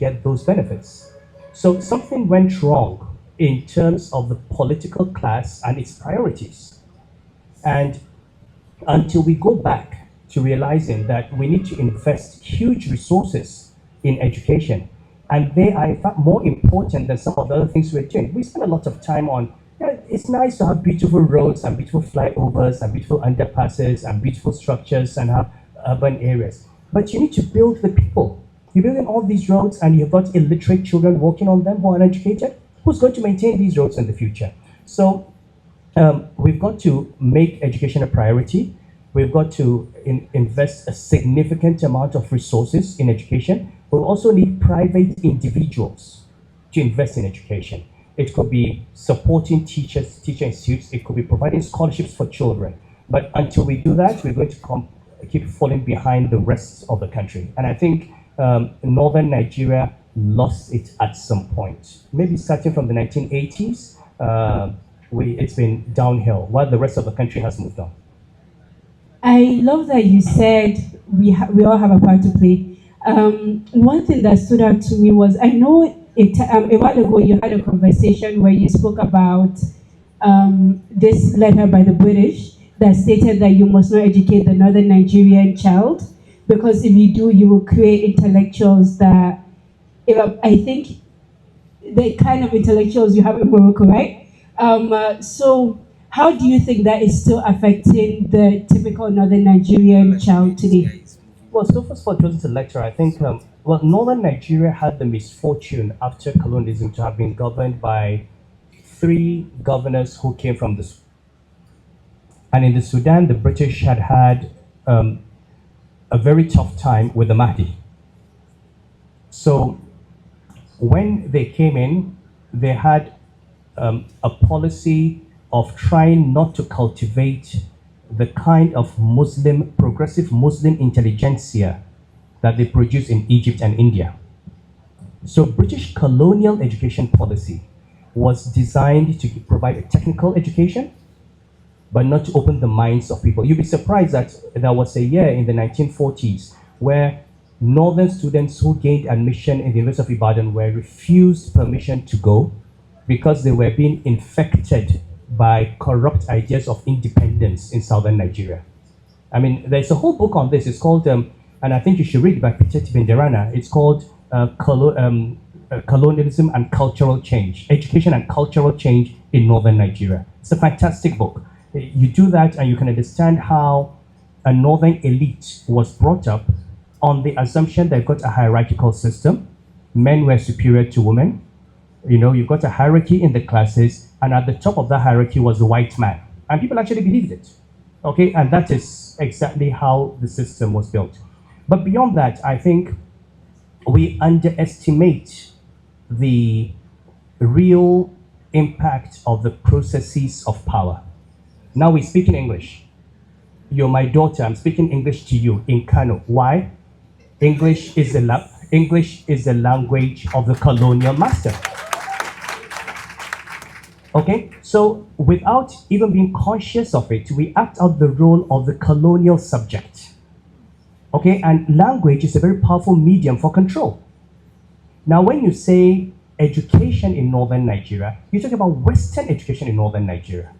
get those benefits. So something went wrong in terms of the political class and its priorities. And until we go back to realizing that we need to invest huge resources in education, and they are in fact more important than some of the other things we're doing. We spend a lot of time on, it's nice to have beautiful roads and beautiful flyovers and beautiful underpasses and beautiful structures and have urban areas. But you need to build the people. You're building all these roads and you've got illiterate children working on them who are uneducated. Who's going to maintain these roads in the future? So we've got to make education a priority. We've got to invest a significant amount of resources in education. We also need private individuals to invest in education. It could be supporting teachers, teacher institutes. It could be providing scholarships for children. But until we do that, we're going to keep falling behind the rest of the country. And I think northern Nigeria lost it at some point. Maybe starting from the 1980s, it's been downhill, while the rest of the country has moved on. I love that you said we all have a part to play. One thing that stood out to me was, I know a while ago you had a conversation where you spoke about this letter by the British that stated that you must not educate the northern Nigerian child, because if you do, you will create intellectuals that, I think, the kind of intellectuals you have in Morocco, right? So how do you think that is still affecting the typical northern Nigerian child today? Well, so first of all, it wasn't a lecture. I think, northern Nigeria had the misfortune after colonialism to have been governed by 3 governors who came from the Sudan. And in the Sudan, the British had a very tough time with the Mahdi. So when they came in, they had a policy of trying not to cultivate the kind of progressive Muslim intelligentsia that they produce in Egypt and India. So British colonial education policy was designed to provide a technical education, but not to open the minds of people. You'd be surprised that there was a year in the 1940s where northern students who gained admission in the University of Ibadan were refused permission to go because they were being infected by corrupt ideas of independence in southern Nigeria. I mean, there's a whole book on this. It's called, and I think you should read it by Peter Tibenderana. It's called Colonialism and Cultural Change, Education and Cultural Change in Northern Nigeria. It's a fantastic book. You do that and you can understand how a northern elite was brought up on the assumption they've got a hierarchical system. Men were superior to women. You've got a hierarchy in the classes, and at the top of that hierarchy was the white man. And people actually believed it. Okay, and that is exactly how the system was built. But beyond that, I think we underestimate the real impact of the processes of power. Now we speak in English. You're my daughter, I'm speaking English to you in Kano. Why? English is the language of the colonial master. Okay, so without even being conscious of it, we act out the role of the colonial subject. Okay, and language is a very powerful medium for control. Now, when you say education in northern Nigeria, you're talking about Western education in northern Nigeria.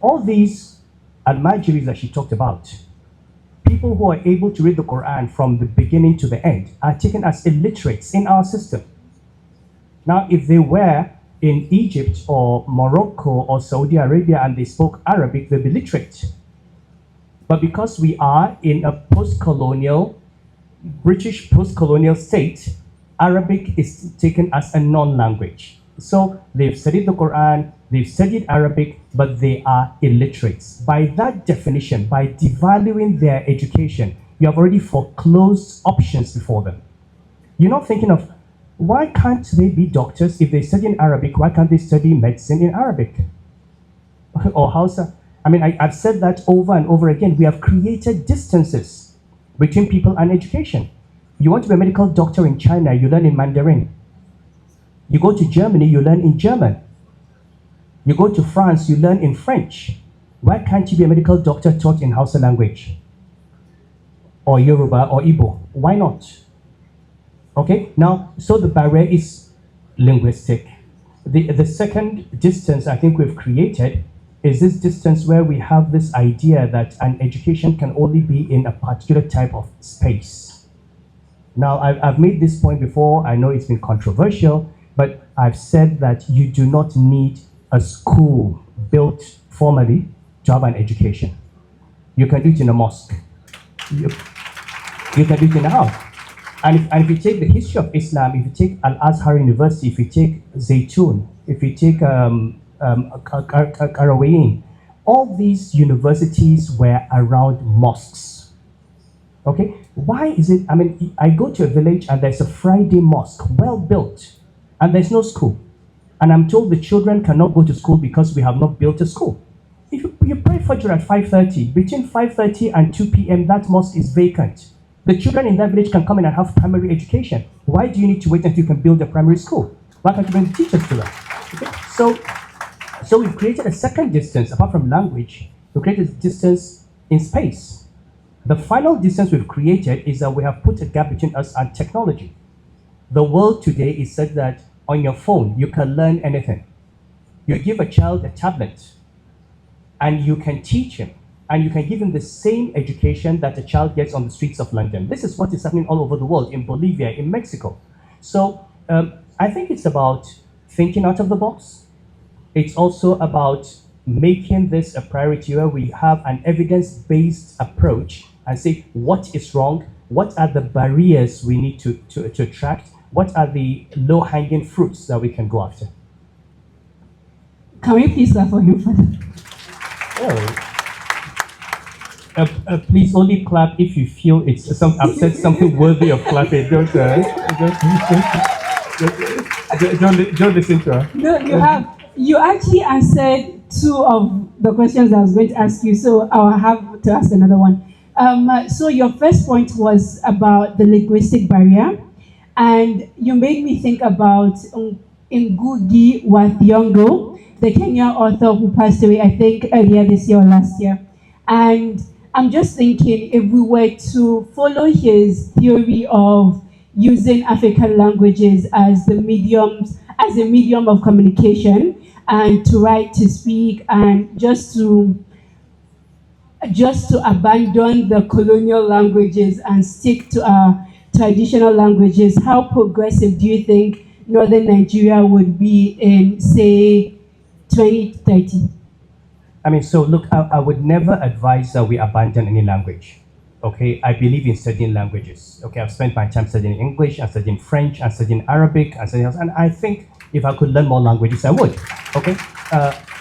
All these Almajiris that she talked about, people who are able to read the Quran from the beginning to the end, are taken as illiterates in our system. Now, if they were in Egypt or Morocco or Saudi Arabia and they spoke Arabic, they'd be literate. But because we are in a post-colonial, British post-colonial state, Arabic is taken as a non-language. So they've studied the Quran, they've studied Arabic, but they are illiterates. By that definition, by devaluing their education, you have already foreclosed options before them. You're not thinking of, why can't they be doctors if they study in Arabic? Why can't they study medicine in Arabic? Or Hausa? I mean, I've said that over and over again. We have created distances between people and education. You want to be a medical doctor in China, you learn in Mandarin. You go to Germany, you learn in German. You go to France, you learn in French. Why can't you be a medical doctor taught in Hausa language? Or Yoruba or Igbo? Why not? Okay, now, so the barrier is linguistic. The second distance I think we've created is this distance where we have this idea that an education can only be in a particular type of space. Now, I've made this point before. I know it's been controversial, but I've said that you do not need a school built formally to have an education. You can do it in a mosque. You, you can do it in a house. And if you take the history of Islam, if you take Al-Azhar University, if you take Zaytun, if you take Qarawiyyin, all these universities were around mosques. Okay? Why is it? I mean, I go to a village and there's a Friday mosque, well built, and there's no school. And I'm told the children cannot go to school because we have not built a school. If you pray Fajr at 5:30, between 5:30 and 2 p.m., that mosque is vacant. The children in that village can come in and have primary education. Why do you need to wait until you can build a primary school? Why can't you bring teachers to them? Okay? So we've created a second distance, apart from language, we've created a distance in space. The final distance we've created is that we have put a gap between us and technology. The world today is such that on your phone, you can learn anything. You give a child a tablet, and you can teach him, and you can give him the same education that a child gets on the streets of London. This is what is happening all over the world, in Bolivia, in Mexico. So I think it's about thinking out of the box. It's also about making this a priority where we have an evidence-based approach and say what is wrong, what are the barriers we need to attract, what are the low-hanging fruits that we can go after. Can we please clap for him for that? Please only clap if you feel I've said something worthy of clapping. Don't listen to her. No, you have. You actually answered two of the questions I was going to ask you, so I'll have to ask another one. So your first point was about the linguistic barrier, and you made me think about Ngugi wa Thiong'o, the Kenyan author who passed away, I think, earlier this year or last year. And I'm just thinking, if we were to follow his theory of using African languages as a medium of communication, and to write, to speak, and just to abandon the colonial languages and stick to our traditional languages, how progressive do you think northern Nigeria would be in, say, 2030? I mean, so look, I would never advise that we abandon any language. Okay, I believe in studying languages. Okay, I've spent my time studying English, I'm studying French, I'm studying Arabic, and I think if I could learn more languages, I would. Okay,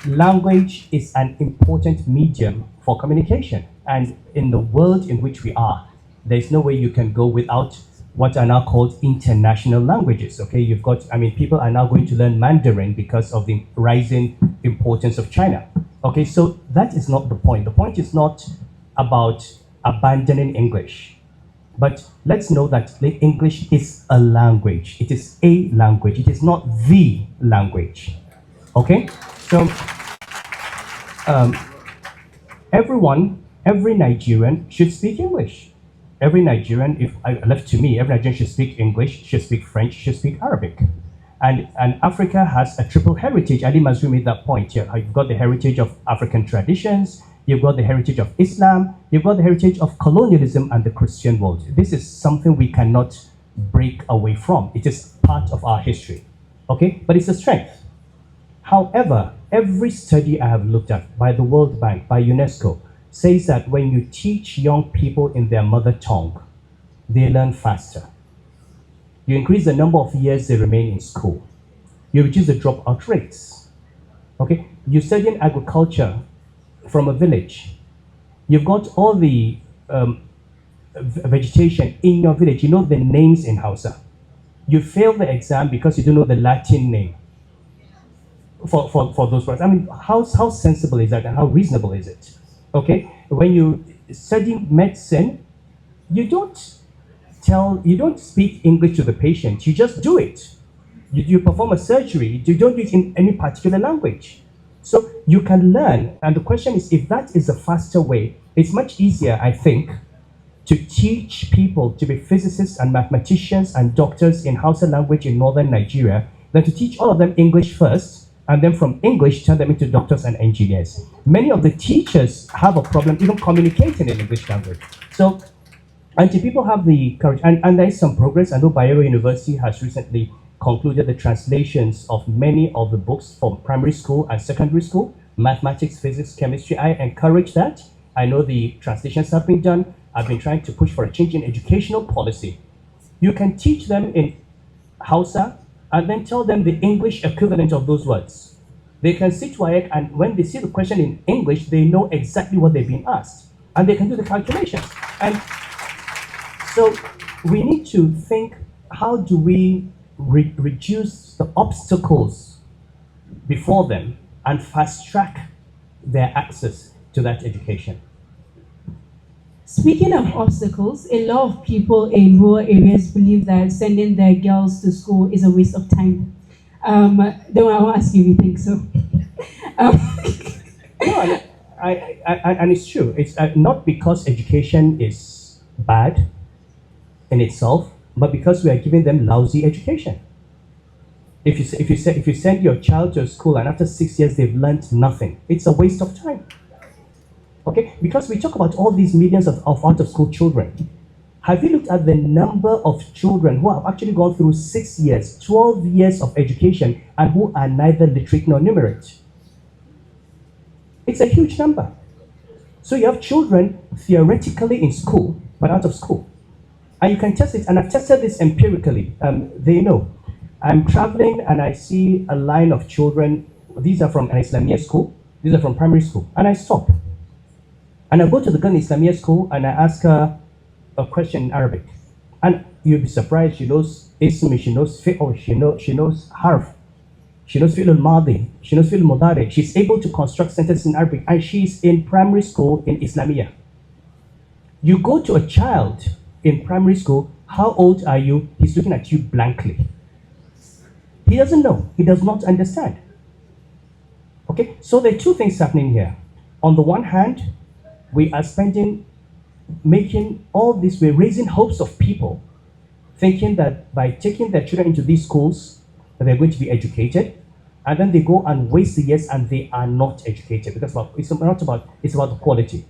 language is an important medium for communication, and in the world in which we are, there's no way you can go without what are now called international languages. Okay, people are now going to learn Mandarin because of the rising importance of China. Okay, so that is not the point. The point is not about abandoning English, but let's know that English is a language. It is a language. It is not the language. Okay, so every Nigerian should speak English. Every Nigerian, if left to me, every Nigerian should speak English, should speak French, should speak Arabic. And Africa has a triple heritage. Ali Mazrui made that point here. You've got the heritage of African traditions, you've got the heritage of Islam, you've got the heritage of colonialism and the Christian world. This is something we cannot break away from. It is part of our history. Okay? But it's a strength. However, every study I have looked at by the World Bank, by UNESCO, says that when you teach young people in their mother tongue, they learn faster. You increase the number of years they remain in school. You reduce the dropout rates. Okay? You study in agriculture from a village. You've got all the vegetation in your village. You know the names in Hausa. You fail the exam because you don't know the Latin name for those words. I mean, how sensible is that and how reasonable is it? Okay? When you study medicine, you don't speak English to the patient, you just do it. You perform a surgery, you don't do it in any particular language. So you can learn, and the question is, if that is a faster way, it's much easier, I think, to teach people to be physicists and mathematicians and doctors in Hausa language in northern Nigeria than to teach all of them English first and then from English turn them into doctors and engineers. Many of the teachers have a problem even communicating in English language. So until people have the courage, and there is some progress. I know Bayero University has recently concluded the translations of many of the books from primary school and secondary school, mathematics, physics, chemistry. I encourage that. I know the translations have been done. I've been trying to push for a change in educational policy. You can teach them in Hausa and then tell them the English equivalent of those words. They can sit WAEC, and when they see the question in English, they know exactly what they've been asked. And they can do the calculations. And so we need to think, how do we reduce the obstacles before them and fast track their access to that education? Speaking of obstacles, a lot of people in rural areas believe that sending their girls to school is a waste of time. Then I will ask you if you think so. No, and it's true. It's not because education is bad in itself, but because we are giving them lousy education. If you send your child to a school and after 6 years they've learned nothing, it's a waste of time. Okay, because we talk about all these millions of out of school children. Have you looked at the number of children who have actually gone through 6 years, 12 years of education and who are neither literate nor numerate? It's a huge number. So you have children theoretically in school, but out of school. And you can test it, and I've tested this empirically. They know. I'm traveling and I see a line of children. These are from an Islamia school. These are from primary school. And I stop. And I go to the girl in Islamia school and I ask her a question in Arabic. And you'll be surprised, she knows ism, she knows fi'l, she knows harf, she knows fi'l al-madi, she knows fi'l al-mudari. She's able to construct sentences in Arabic, and she's in primary school in Islamia. You go to a child in primary school, how old are you? He's looking at you blankly. He doesn't know, he does not understand. Okay, so there are two things happening here. On the one hand, we are making all this, we're raising hopes of people, thinking that by taking their children into these schools, that they're going to be educated, and then they go and waste the years and they are not educated, because it's about the quality.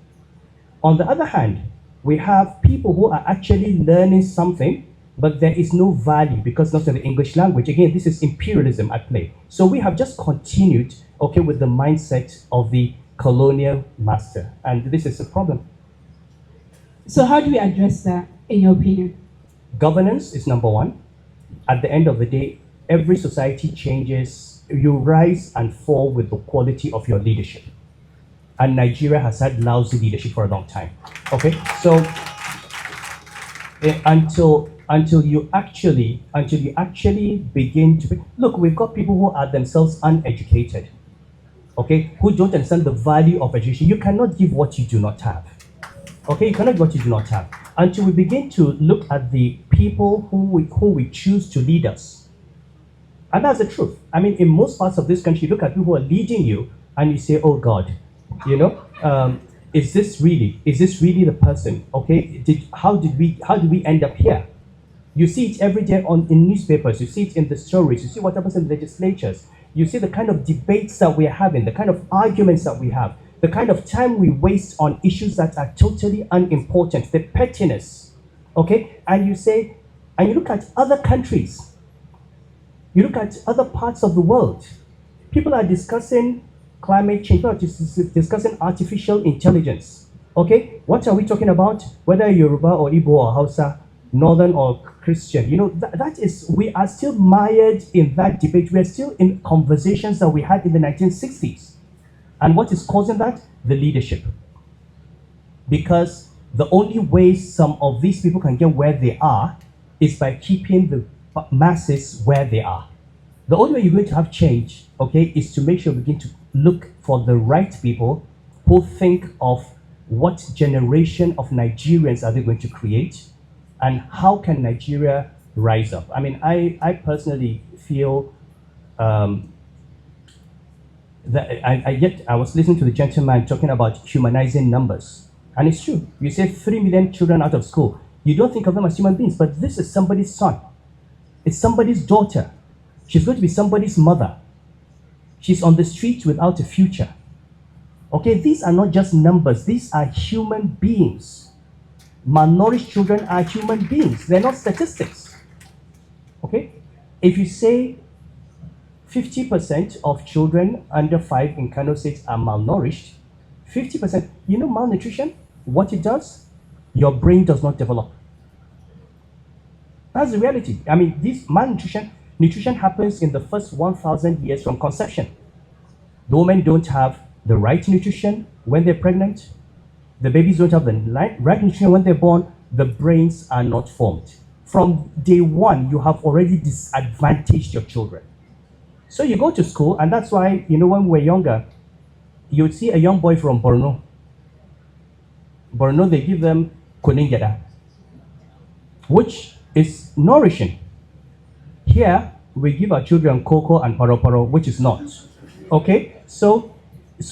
On the other hand, we have people who are actually learning something, but there is no value because not in the English language. Again, this is imperialism at play. So we have just continued, okay, with the mindset of the colonial master, and this is a problem. So how do we address that, in your opinion? Governance is number one. At the end of the day, every society changes. You rise and fall with the quality of your leadership. And Nigeria has had lousy leadership for a long time. Okay, so until you actually begin to look, we've got people who are themselves uneducated. Okay, who don't understand the value of education. You cannot give what you do not have. Okay, you cannot give what you do not have. Until we begin to look at the people who we choose to lead us. And that's the truth. I mean, in most parts of this country, you look at people who are leading you and you say, oh God, is this really the person? Okay, how did we end up here? You see it every day in newspapers, you see it in the stories, you see what happens in legislatures. You see the kind of debates that we're having, the kind of arguments that we have, the kind of time we waste on issues that are totally unimportant, the pettiness, okay? And you look at other countries, you look at other parts of the world. People are discussing climate change, people are discussing artificial intelligence, okay? What are we talking about? Whether Yoruba or Igbo or Hausa, Northern or Christian, that is, we are still mired in that debate. We are still in conversations that we had in the 1960s. And what is causing that? The leadership. Because the only way some of these people can get where they are is by keeping the masses where they are. The only way you're going to have change, okay, is to make sure we begin to look for the right people who think of what generation of Nigerians are they going to create, and how can Nigeria rise up? I mean, I personally feel that I was listening to the gentleman talking about humanizing numbers. And it's true. You say 3 million children out of school. You don't think of them as human beings, but this is somebody's son. It's somebody's daughter. She's going to be somebody's mother. She's on the streets without a future. Okay, these are not just numbers. These are human beings. Malnourished children are human beings. They're not statistics. Okay? If you say 50% of children under 5 in Kano State are malnourished, 50%, you know malnutrition? What it does? Your brain does not develop. That's the reality. I mean, this nutrition happens in the first 1,000 years from conception. The women don't have the right nutrition when they're pregnant. The babies don't have the right nutrition when they're born. The brains are not formed. From day one, you have already disadvantaged your children. So you go to school, and that's why, you know, when we were younger, you would see a young boy from Borno. Borno, they give them kuningeda, which is nourishing. Here, we give our children cocoa and paro, which is not. Okay? So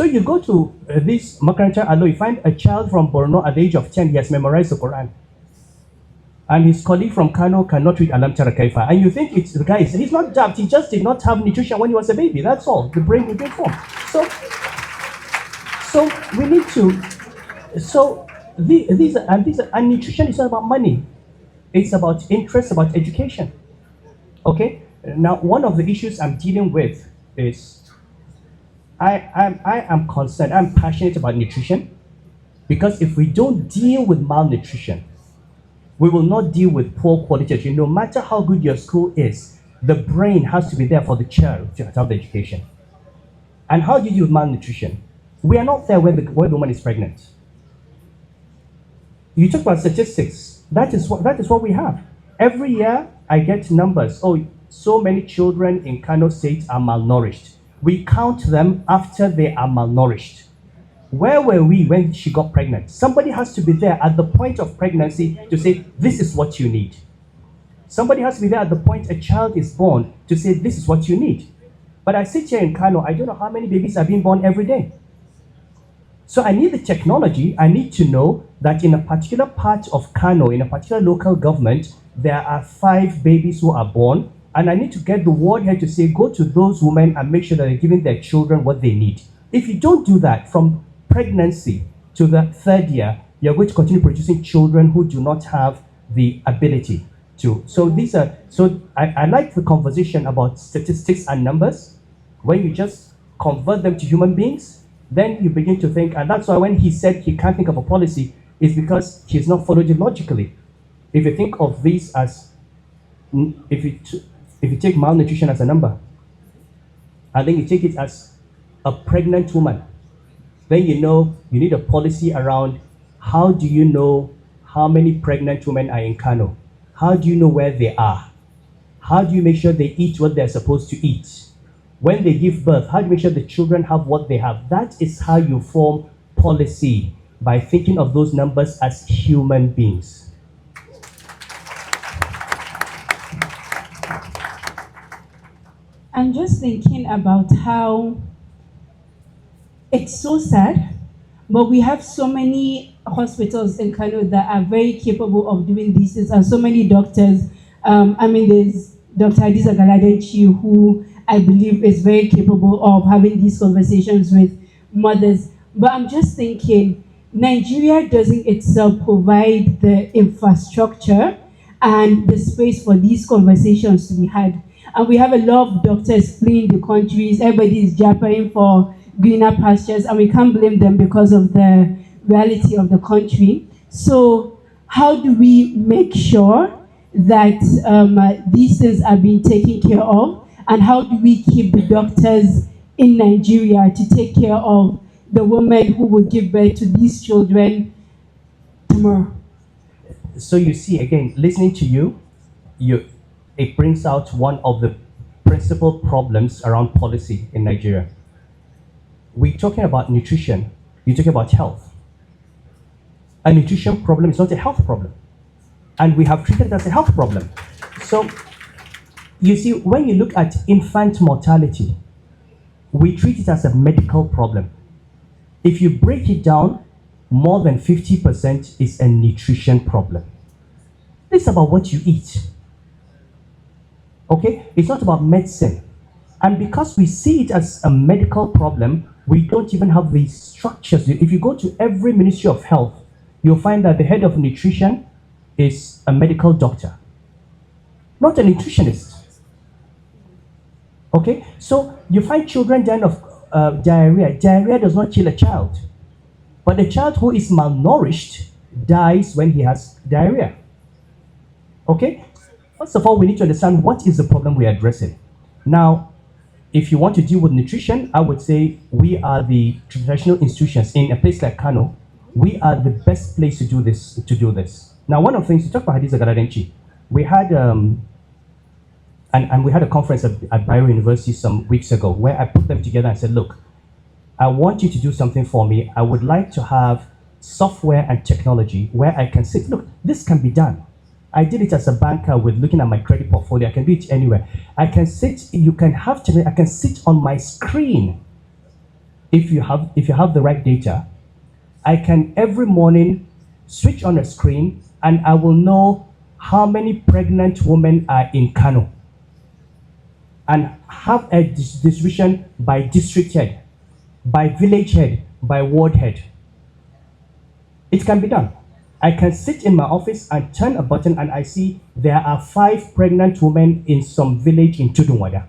you go to this Makaranta Allo, you find a child from Borno at the age of 10, he has memorized the Quran. And his colleague from Kano cannot read Alam Tara Kaifa. And you think it's the guy, he's not daft, he just did not have nutrition when he was a baby. That's all. The brain will get formed. So we need to, and nutrition is not about money. It's about interest, about education. Okay? Now, one of the issues I'm dealing with is I am concerned, I'm passionate about nutrition, because if we don't deal with malnutrition, we will not deal with poor quality education. No matter how good your school is, the brain has to be there for the child to have the education. And how do you deal with malnutrition? We are not there when the woman is pregnant. You talk about statistics. That is what we have. Every year, I get numbers. Oh, so many children in Kano State are malnourished. We count them after they are malnourished. Where were we when she got pregnant? Somebody has to be there at the point of pregnancy to say, this is what you need. Somebody has to be there at the point a child is born to say, this is what you need. But I sit here in Kano, I don't know how many babies are being born every day. So I need the technology. I need to know that in a particular part of Kano, in a particular local government, there are 5 babies who are born. And I need to get the word here to say, go to those women and make sure that they're giving their children what they need. If you don't do that, from pregnancy to the 3rd year, you're going to continue producing children who do not have the ability to. So I like the conversation about statistics and numbers. When you just convert them to human beings, then you begin to think, and that's why when he said he can't think of a policy, is because he's not followed it logically. If you think of these as, if you take malnutrition as a number, and then you take it as a pregnant woman, then you know you need a policy around how do you know how many pregnant women are in Kano? How do you know where they are? How do you make sure they eat what they're supposed to eat? When they give birth, how do you make sure the children have what they have? That is how you form policy, by thinking of those numbers as human beings. I'm just thinking about how it's so sad, but we have so many hospitals in Kano that are very capable of doing these things, and so many doctors. There's Dr. Hadiza Galadenchi, who I believe is very capable of having these conversations with mothers. But I'm just thinking, Nigeria doesn't itself provide the infrastructure and the space for these conversations to be had. And we have a lot of doctors fleeing the countries. Everybody is jabbering for greener pastures, and we can't blame them because of the reality of the country. So how do we make sure that these things are being taken care of? And how do we keep the doctors in Nigeria to take care of the women who will give birth to these children tomorrow? So you see, again, listening to you, it brings out one of the principal problems around policy in Nigeria. We're talking about nutrition, you're talking about health. A nutrition problem is not a health problem. And we have treated it as a health problem. So, you see, when you look at infant mortality, we treat it as a medical problem. If you break it down, more than 50% is a nutrition problem. It's about what you eat. Okay? It's not about medicine. And because we see it as a medical problem, we don't even have the structures. If you go to every Ministry of Health, you'll find that the head of nutrition is a medical doctor, not a nutritionist. Okay? So you find children dying of diarrhea. Diarrhea does not kill a child. But a child who is malnourished dies when he has diarrhea. Okay? First of all, we need to understand what is the problem we're addressing. Now, if you want to deal with nutrition, I would say we are the traditional institutions in a place like Kano. We are the best place to do this. Now, one of the things, you talk about Hadiza Garadenchi. We had and we had a conference at Bayero University some weeks ago where I put them together and said, look, I want you to do something for me. I would like to have software and technology where I can sit. Look, this can be done. I did it as a banker with looking at my credit portfolio. I can do it anywhere. I can sit, you can have to, I can sit on my screen. If you have the right data, I can every morning switch on a screen and I will know how many pregnant women are in Kano and have a distribution by district head, by village head, by ward head. It can be done. I can sit in my office and turn a button and I see there are 5 pregnant women in some village in Tudunwada.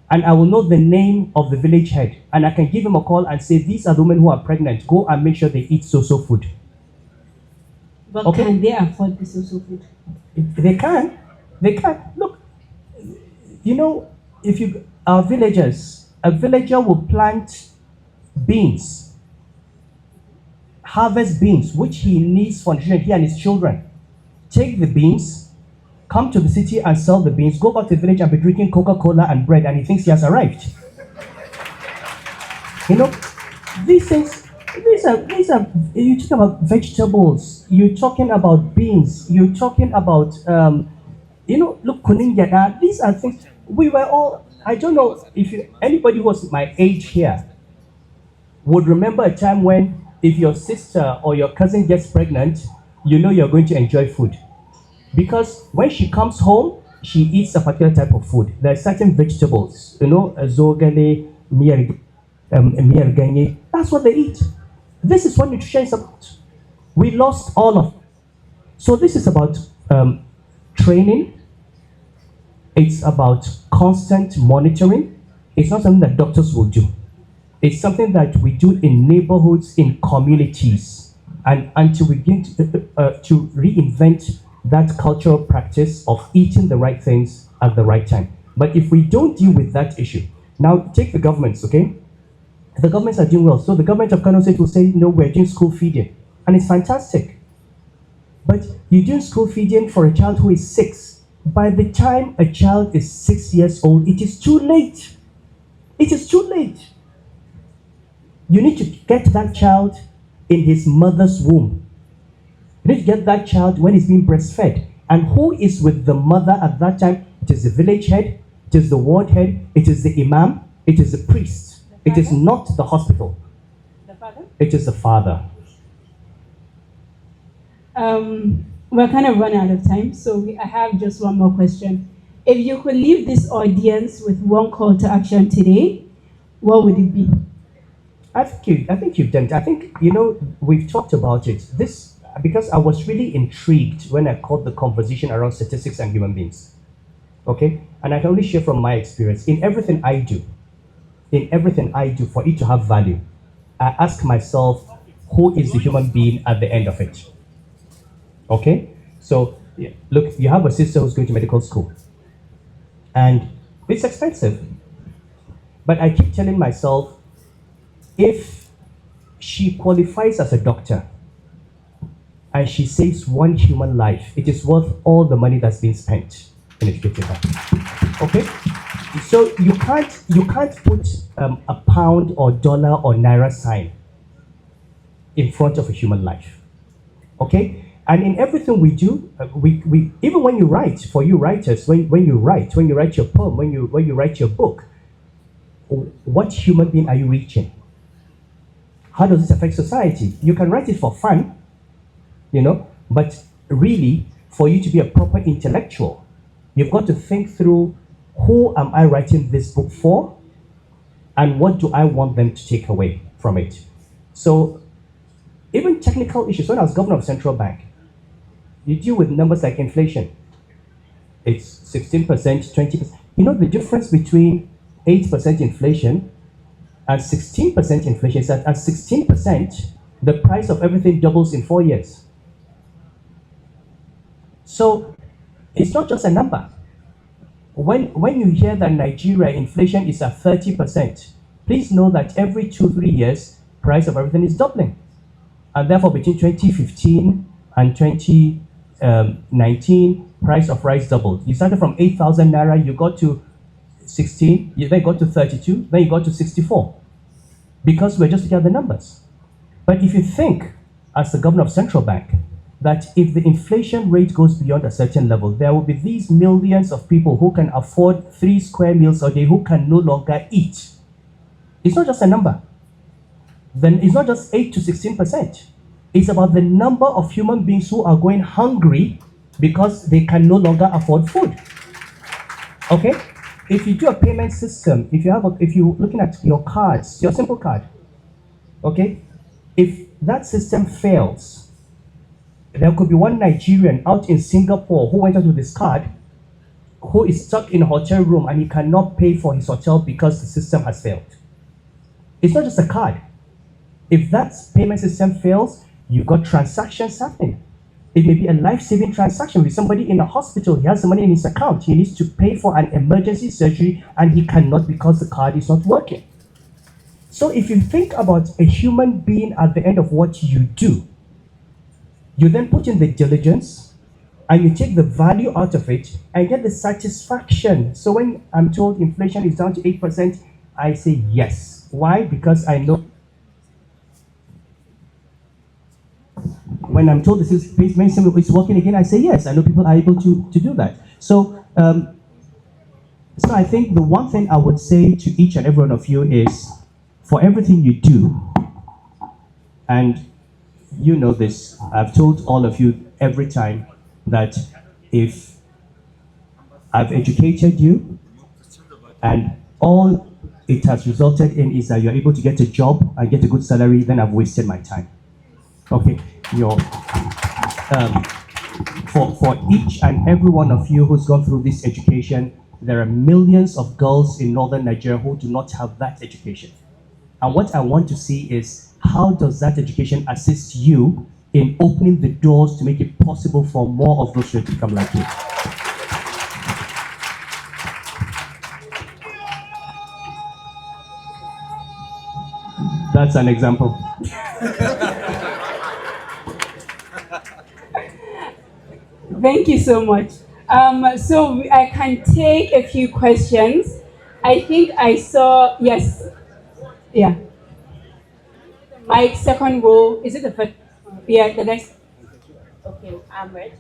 And I will know the name of the village head and I can give him a call and say, these are the women who are pregnant. Go and make sure they eat so-so food. But okay? Can they afford the so-so food? They can. They can. Look, you know, our villagers, a villager will plant beans, harvest beans, which he needs for nutrition, he and his children. Take the beans, come to the city and sell the beans, go back to the village and be drinking Coca-Cola and bread, and he thinks he has arrived. You know, these things, these are, you're talking about vegetables, you're talking about beans, you're talking about, look, kuningyada, these are things, we were all, I don't know if anybody who was my age here would remember a time when if your sister or your cousin gets pregnant, you know you're going to enjoy food. Because when she comes home, she eats a particular type of food. There are certain vegetables, zogale, mierganye. That's what they eat. This is what nutrition is about. We lost all of it. So this is about training. It's about constant monitoring. It's not something that doctors will do. It's something that we do in neighborhoods, in communities, and until we begin to reinvent that cultural practice of eating the right things at the right time. But if we don't deal with that issue, now take the governments, okay? The governments are doing well. So the government of Kano State will say, no, we're doing school feeding. And it's fantastic. But you're doing school feeding for a child who is 6. By the time a child is 6 years old, it is too late. It is too late. You need to get that child in his mother's womb. You need to get that child when he's being breastfed. And who is with the mother at that time? It is the village head, it is the ward head, it is the imam, it is the priest. It is not the hospital. The father? It is the father. We're kind of running out of time, so I have just one more question. If you could leave this audience with one call to action today, what would it be? I think you've done it. I think, we've talked about it. This, because I was really intrigued when I caught the conversation around statistics and human beings. Okay? And I can only share from my experience. In everything I do for it to have value, I ask myself, who is the human being at the end of it? Okay? So, look, you have a sister who's going to medical school. And it's expensive. But I keep telling myself, if she qualifies as a doctor and she saves one human life, it is worth all the money that's been spent in educating her. Okay? So you can't put a pound or dollar or naira sign in front of a human life. Okay? And in everything we do, we even when you write, for you writers, when you write your poem, when you write your book, what human being are you reaching? How does this affect society? You can write it for fun, but really, for you to be a proper intellectual, you've got to think through, who am I writing this book for, and what do I want them to take away from it? So, even technical issues. When I was governor of central bank, you deal with numbers like inflation. It's 16%, 20%. You know the difference between 8% inflation and 16% inflation is that at 16%, the price of everything doubles in 4 years. So it's not just a number. When you hear that Nigeria inflation is at 30%, please know that every 2-3 years, price of everything is doubling. And therefore, between 2015 and 2019, price of rice doubled. You started from 8,000 naira, you got to 16, you then got to 32, then you got to 64. Because we're just looking at the numbers. But if you think, as the governor of central bank, that if the inflation rate goes beyond a certain level, there will be these millions of people who can afford 3 square meals a day who can no longer eat. It's not just a number. Then it's not just 8 to 16%. It's about the number of human beings who are going hungry because they can no longer afford food. Okay? If you do a payment system, if you're looking at your cards, your simple card, okay? If that system fails, there could be one Nigerian out in Singapore who went out with his card, who is stuck in a hotel room and he cannot pay for his hotel because the system has failed. It's not just a card. If that payment system fails, you've got transactions happening. It may be a life-saving transaction with somebody in a hospital. He has the money in his account. He needs to pay for an emergency surgery and he cannot because the card is not working. So if you think about a human being at the end of what you do, you then put in the diligence and you take the value out of it and get the satisfaction. So when I'm told inflation is down to 8%, I say yes. Why? Because I know. When I'm told this is it's working again, I say yes. I know people are able to do that. So, so I think the one thing I would say to each and every one of you is, for everything you do, and you know this, I've told all of you every time that if I've educated you and all it has resulted in is that you're able to get a job and get a good salary, then I've wasted my time. Okay, for each and every one of you who's gone through this education, there are millions of girls in northern Nigeria who do not have that education. And what I want to see is, how does that education assist you in opening the doors to make it possible for more of those to become like you? That's an example. Thank you so much. So I can take a few questions. I think I saw, yes, yeah. Mike, second row, is it the first? Yeah, the next. Okay, I'm ready.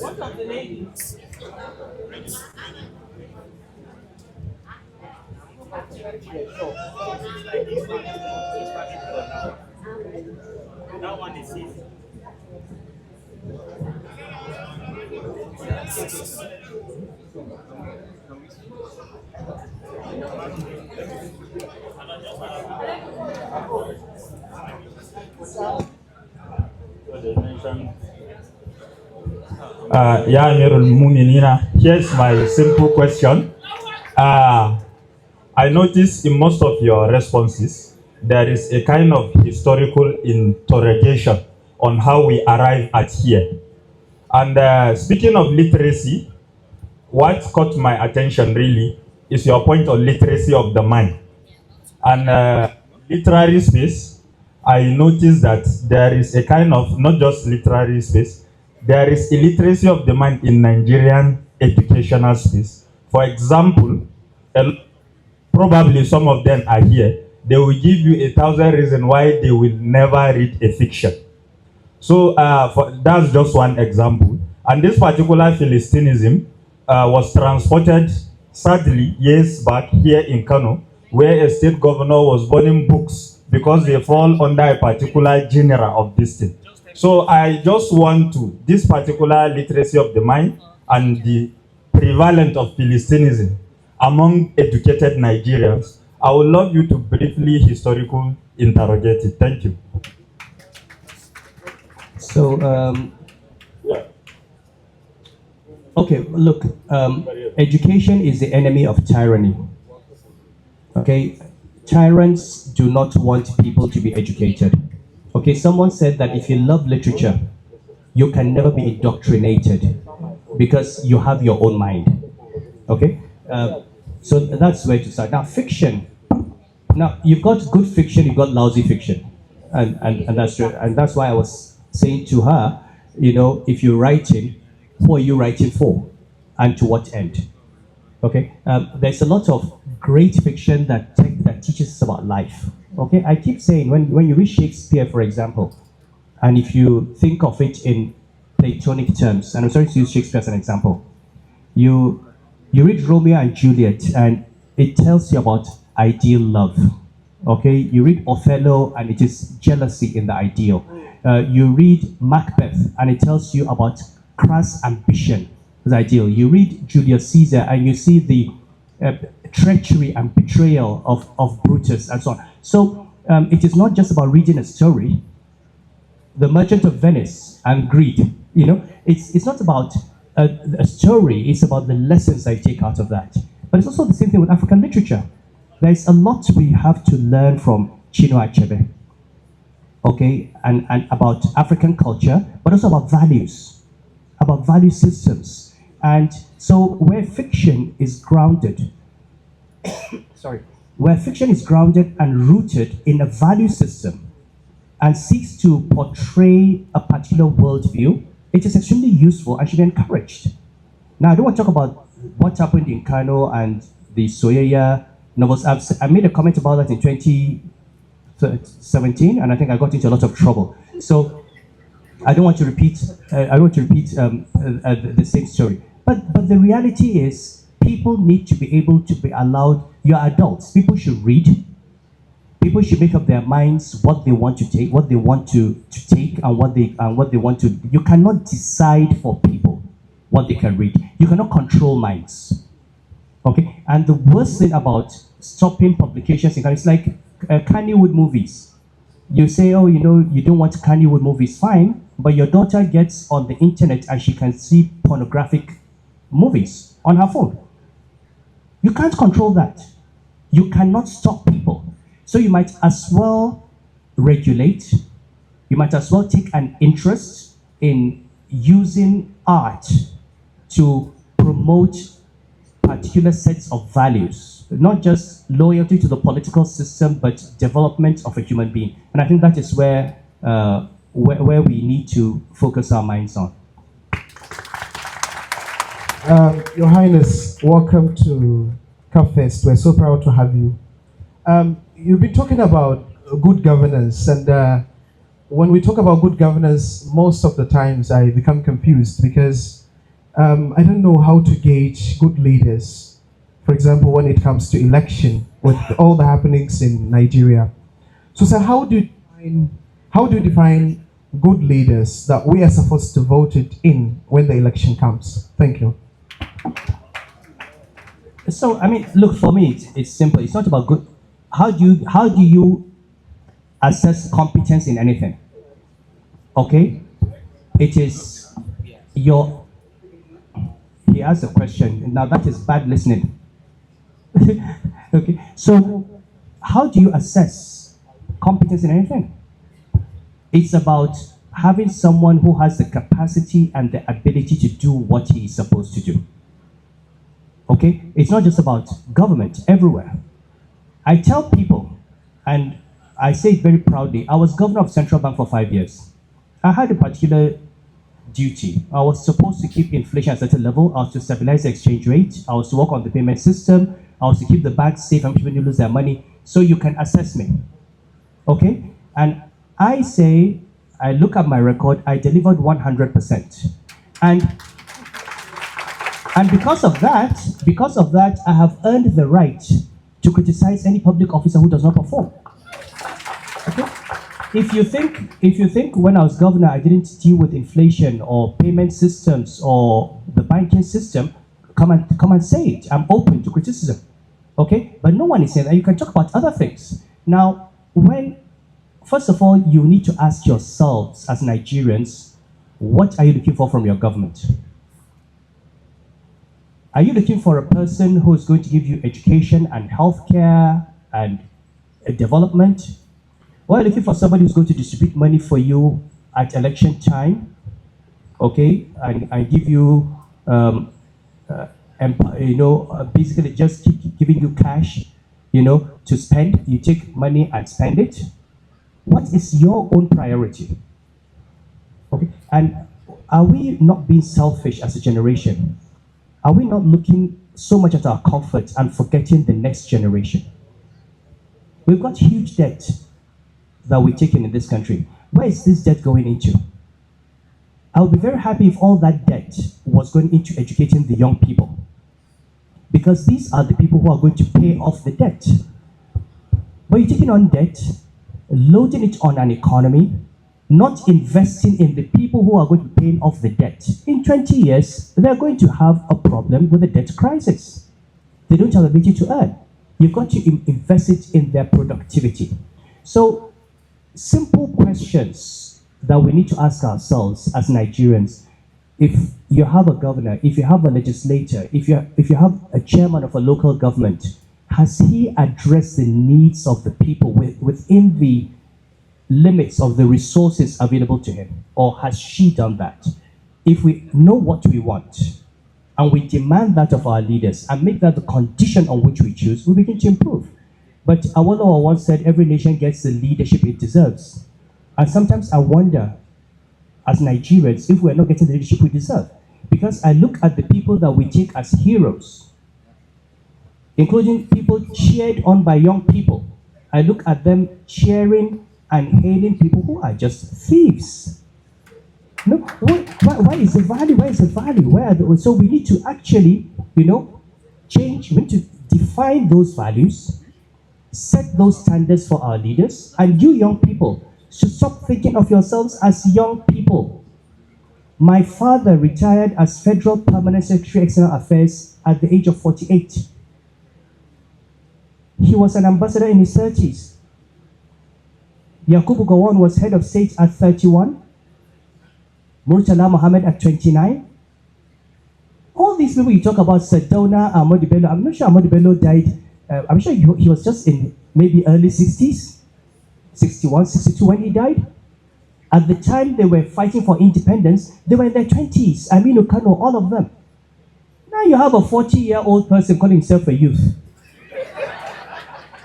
What of the ladies? That one is easy. Ya Amirul Muminina, here's my simple question. I notice in most of your responses, there is a kind of historical interrogation on how we arrive at here. And speaking of literacy, what caught my attention really is your point on literacy of the mind. And literary space, I noticed that there is a kind of, not just literary space, there is illiteracy of the mind in Nigerian educational space. For example, probably some of them are here, they will give you 1,000 reasons why they will never read a fiction. So that's just one example. And this particular Philistinism was transported, sadly, years back here in Kano, where a state governor was burning books because they fall under a particular genre of this thing. So I just want to, this particular literacy of the mind and the prevalent of Philistinism among educated Nigerians, I would love you to briefly historical interrogate it. Thank you. So, okay, look, education is the enemy of tyranny. Okay, tyrants do not want people to be educated. Okay, someone said that if you love literature, you can never be indoctrinated because you have your own mind. Okay, so that's where to start. Now, fiction. Now, you've got good fiction, you've got lousy fiction, and that's true. And that's why I was saying to her, you know, if you're writing, who are you writing for, and to what end? Okay, there's a lot of great fiction that teaches us about life. Okay, I keep saying when you read Shakespeare, for example, and if you think of it in Platonic terms, and I'm sorry to use Shakespeare as an example, you read Romeo and Juliet, and it tells you about ideal love. Okay, you read Othello, and it is jealousy in the ideal. You read Macbeth, and it tells you about crass ambition, the ideal. You read Julius Caesar, and you see the treachery and betrayal of Brutus, and so on. So it is not just about reading a story. The Merchant of Venice and Greed, you know, it's not about a story, it's about the lessons I take out of that. But it's also the same thing with African literature. There's a lot we have to learn from Chinua Achebe, okay, and about African culture, but also about value systems. And so where fiction is grounded, where fiction is grounded and rooted in a value system and seeks to portray a particular worldview, it is extremely useful and should be encouraged. Now, I don't want to talk about what happened in Kano and the Soyaya novels. I made a comment about that in 2017, and I think I got into a lot of trouble. So I don't want to repeat. The same story. But the reality is, people need to be able to be allowed. You're adults. People should read. People should make up their minds what they want to take, what they want to take, and what they want to. You cannot decide for people what they can read. You cannot control minds. Okay. And the worst thing about stopping publications it's like Kannywood movies. You say, oh, you know, you don't want Kannywood movies, fine, but your daughter gets on the internet and she can see pornographic movies on her phone. You can't control that. You cannot stop people. So you might as well regulate. You might as well take an interest in using art to promote particular sets of values, not just loyalty to the political system, but development of a human being. And I think that is where we need to focus our minds on. Your Highness, welcome to Kapfest. We're so proud to have you. You've been talking about good governance, and when we talk about good governance, most of the times I become confused because I don't know how to gauge good leaders. For example, when it comes to election, with all the happenings in Nigeria. So, sir, how do you define good leaders that we are supposed to vote it in when the election comes? Thank you. So, I mean, look, for me, it's simple. It's not about good. How do you assess competence in anything? Okay, it is your. He asked a question. Now that is bad listening. Okay, so how do you assess competence in anything? It's about having someone who has the capacity and the ability to do what he is supposed to do. Okay, it's not just about government everywhere. I tell people, and I say it very proudly, I was governor of Central Bank for 5 years. I had a particular duty. I was supposed to keep inflation at a certain level. I was to stabilize the exchange rate. I was to work on the payment system. I was to keep the banks safe and people didn't lose their money. So you can assess me. Okay? And I say, I look at my record, I delivered 100%. And because of that, I have earned the right to criticize any public officer who does not perform. Okay? If you think when I was governor I didn't deal with inflation or payment systems or the banking system, come and say it. I'm open to criticism. Okay? But no one is saying that. You can talk about other things. Now, first of all, you need to ask yourselves as Nigerians, what are you looking for from your government? Are you looking for a person who is going to give you education and healthcare and development? Or are you looking for somebody who's going to distribute money for you at election time? Okay, and give you, basically just keep giving you cash, to spend. You take money and spend it. What is your own priority? Okay, and are we not being selfish as a generation? Are we not looking so much at our comfort and forgetting the next generation? We've got huge debt that we're taking in this country. Where is this debt going into? I would be very happy if all that debt was going into educating the young people, because these are the people who are going to pay off the debt. But you're taking on debt, loading it on an economy, not investing in the people who are going to be paying off the debt. In 20 years, they're going to have a problem with the debt crisis. They don't have the ability to earn. You've got to invest it in their productivity. So, simple questions that we need to ask ourselves as Nigerians. If you have a governor, if you have a legislator, if you have a chairman of a local government, has he addressed the needs of the people within the limits of the resources available to him? Or has she done that? If we know what we want, and we demand that of our leaders, and make that the condition on which we choose, we begin to improve. But Awolowo once said, every nation gets the leadership it deserves. And sometimes I wonder, as Nigerians, if we're not getting the leadership we deserve. Because I look at the people that we take as heroes, including people cheered on by young people. I look at them cheering and hailing people who are just thieves. No, why is the value? Where is the value? So we need to actually, change. We need to define those values, set those standards for our leaders, and you young people should stop thinking of yourselves as young people. My father retired as Federal Permanent Secretary External Affairs at the age of 48. He was an ambassador in his 30s. Yakubu Gowon was head of state at 31. Murtala Mohammed at 29. All these people you talk about, Sedona, Ahmadu Bello, I'm not sure Ahmadu Bello died. I'm sure he was just in maybe early 60s, 61, 62 when he died. At the time they were fighting for independence, they were in their 20s. Aminu Kano, all of them. Now you have a 40-year-old person calling himself a youth.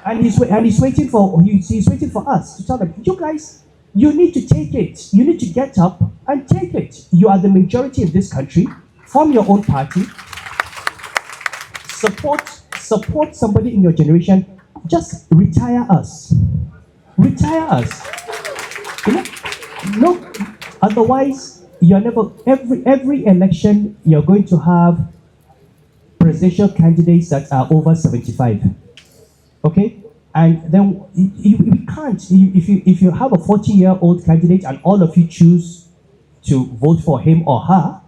And he's waiting for us to tell them, you guys, you need to take it. You need to get up and take it. You are the majority in this country. Form your own party. Support somebody in your generation. Just retire us. Retire us. No, otherwise you're never. Every election you're going to have presidential candidates that are over 75. Okay, and then we can't. If you have a 40-year-old candidate and all of you choose to vote for him or her,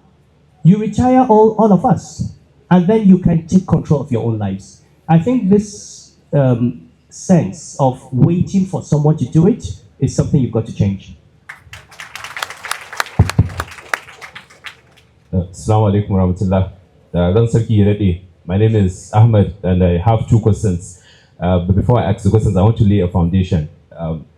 you retire all of us, and then you can take control of your own lives. I think this sense of waiting for someone to do it is something you've got to change. Assalamu alaikum warahmatullah. Ran Sarki Yarade. My name is Ahmed and I have two questions. But before I ask the questions, I want to lay a foundation.